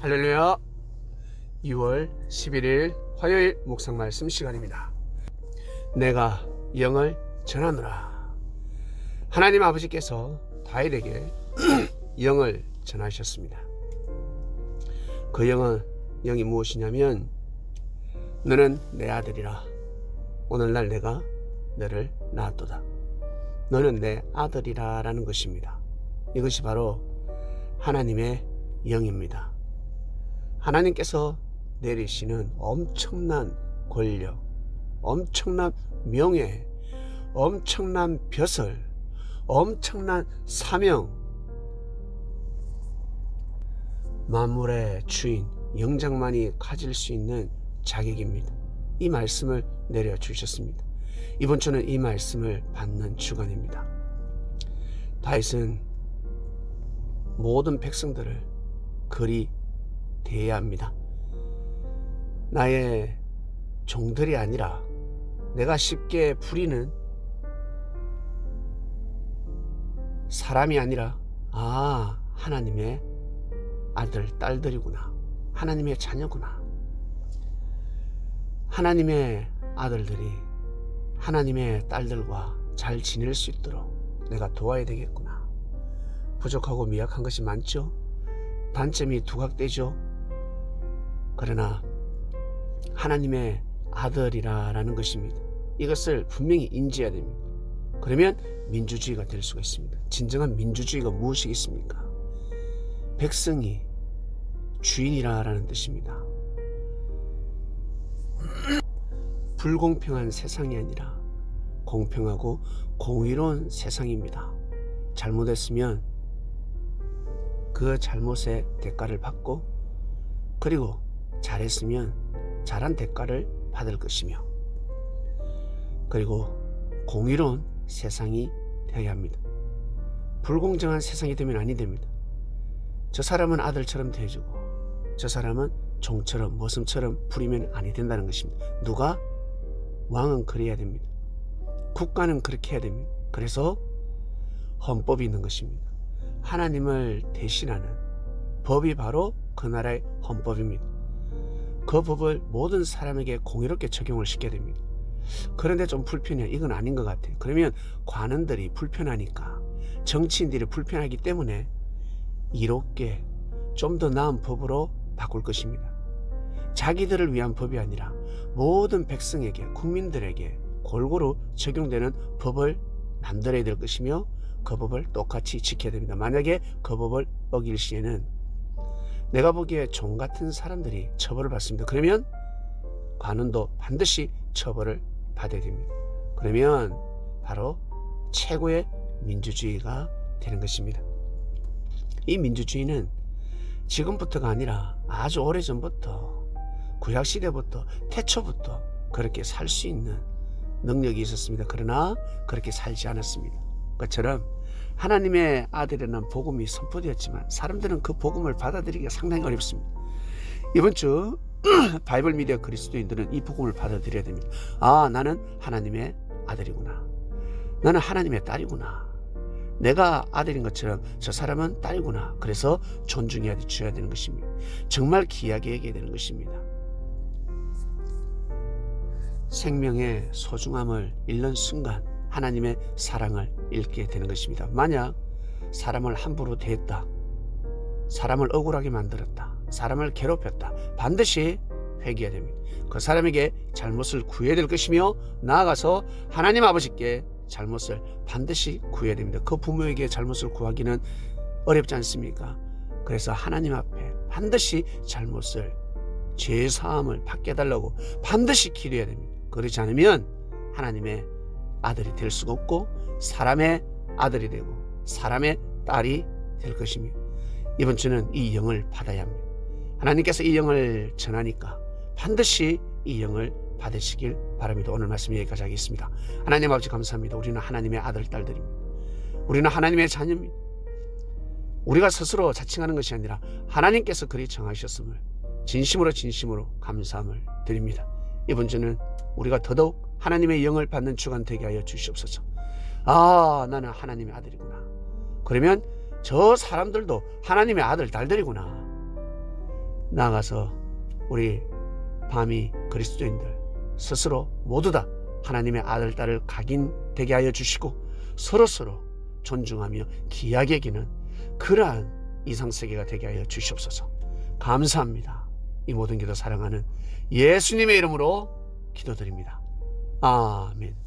할렐루야. 2월 11일 화요일 묵상 말씀 시간입니다. 내가 영을 전하노라. 하나님 아버지께서 다윗에게 영을 전하셨습니다. 그 영이 무엇이냐면 너는 내 아들이라. 오늘날 내가 너를 낳았도다. 너는 내 아들이라 라는 것입니다. 이것이 바로 하나님의 영입니다. 하나님께서 내리시는 엄청난 권력, 엄청난 명예, 엄청난 벼슬, 엄청난 사명, 만물의 주인 영장만이 가질 수 있는 자격입니다. 이 말씀을 내려주셨습니다. 이번 주는 이 말씀을 받는 주간입니다. 다윗은 모든 백성들을 그리 대해야 합니다. 나의 종들이 아니라 내가 쉽게 부리는 사람이 아니라 하나님의 아들, 딸들이구나. 하나님의 자녀구나. 하나님의 아들들이 하나님의 딸들과 잘 지낼 수 있도록 내가 도와야 되겠구나. 부족하고 미약한 것이 많죠. 단점이 두각되죠. 그러나 하나님의 아들이라는 것입니다. 이것을 분명히 인지해야 됩니다. 그러면 민주주의가 될 수가 있습니다. 진정한 민주주의가 무엇이겠습니까? 백성이 주인이라는 뜻입니다. 불공평한 세상이 아니라 공평하고 공의로운 세상입니다. 잘못했으면 그 잘못의 대가를 받고, 그리고 잘했으면 잘한 대가를 받을 것이며, 그리고 공의로운 세상이 되어야 합니다. 불공정한 세상이 되면 아니 됩니다. 저 사람은 아들처럼 대해주고 저 사람은 종처럼 머슴처럼 부리면 아니 된다는 것입니다. 누가? 왕은 그래야 됩니다. 국가는 그렇게 해야 됩니다. 그래서 헌법이 있는 것입니다. 하나님을 대신하는 법이 바로 그 나라의 헌법입니다. 그 법을 모든 사람에게 공의롭게 적용을 시켜야 됩니다. 그런데 좀 불편해요. 이건 아닌 것 같아요. 그러면 관원들이 불편하니까, 정치인들이 불편하기 때문에 이롭게 좀 더 나은 법으로 바꿀 것입니다. 자기들을 위한 법이 아니라 모든 백성에게, 국민들에게 골고루 적용되는 법을 만들어야 될 것이며, 그 법을 똑같이 지켜야 됩니다. 만약에 그 법을 어길 시에는 내가 보기에 종 같은 사람들이 처벌을 받습니다. 그러면 관원도 반드시 처벌을 받아야 됩니다. 그러면 바로 최고의 민주주의가 되는 것입니다. 이 민주주의는 지금부터가 아니라 아주 오래전부터, 구약시대부터, 태초부터 그렇게 살 수 있는 능력이 있었습니다. 그러나 그렇게 살지 않았습니다. 그처럼 하나님의 아들이라는 복음이 선포되었지만 사람들은 그 복음을 받아들이기가 상당히 어렵습니다. 이번 주 바이블 미디어 그리스도인들은 이 복음을 받아들여야 됩니다. 나는 하나님의 아들이구나. 나는 하나님의 딸이구나. 내가 아들인 것처럼 저 사람은 딸이구나. 그래서 존중해야 줘야 되는 것입니다. 정말 귀하게 얘기해야 되는 것입니다. 생명의 소중함을 잃는 순간 하나님의 사랑을 잃게 되는 것입니다. 만약 사람을 함부로 대했다, 사람을 억울하게 만들었다, 사람을 괴롭혔다, 반드시 회개해야 됩니다. 그 사람에게 잘못을 구해야 될 것이며, 나아가서 하나님 아버지께 잘못을 반드시 구해야 됩니다. 그 부모에게 잘못을 구하기는 어렵지 않습니까? 그래서 하나님 앞에 반드시 잘못을, 죄사함을 받게 해달라고 반드시 기도해야 됩니다. 그렇지 않으면 하나님의 아들이 될 수가 없고 사람의 아들이 되고 사람의 딸이 될 것입니다. 이번 주는 이 영을 받아야 합니다. 하나님께서 이 영을 전하니까 반드시 이 영을 받으시길 바랍니다. 오늘 말씀 여기까지 하겠습니다. 하나님 아버지 감사합니다. 우리는 하나님의 아들, 딸들입니다. 우리는 하나님의 자녀입니다. 우리가 스스로 자칭하는 것이 아니라 하나님께서 그리 정하셨음을 진심으로 감사함을 드립니다. 이번 주는 우리가 더더욱 하나님의 영을 받는 주간 되게 하여 주시옵소서. 나는 하나님의 아들이구나. 그러면 저 사람들도 하나님의 아들, 딸들이구나. 나아가서 우리 밤이 그리스도인들 스스로 모두 다 하나님의 아들, 딸을 각인되게 하여 주시고 서로서로 존중하며 귀하게 여기는 그러한 이상세계가 되게 하여 주시옵소서. 감사합니다. 이 모든 기도 사랑하는 예수님의 이름으로 기도드립니다. 아멘.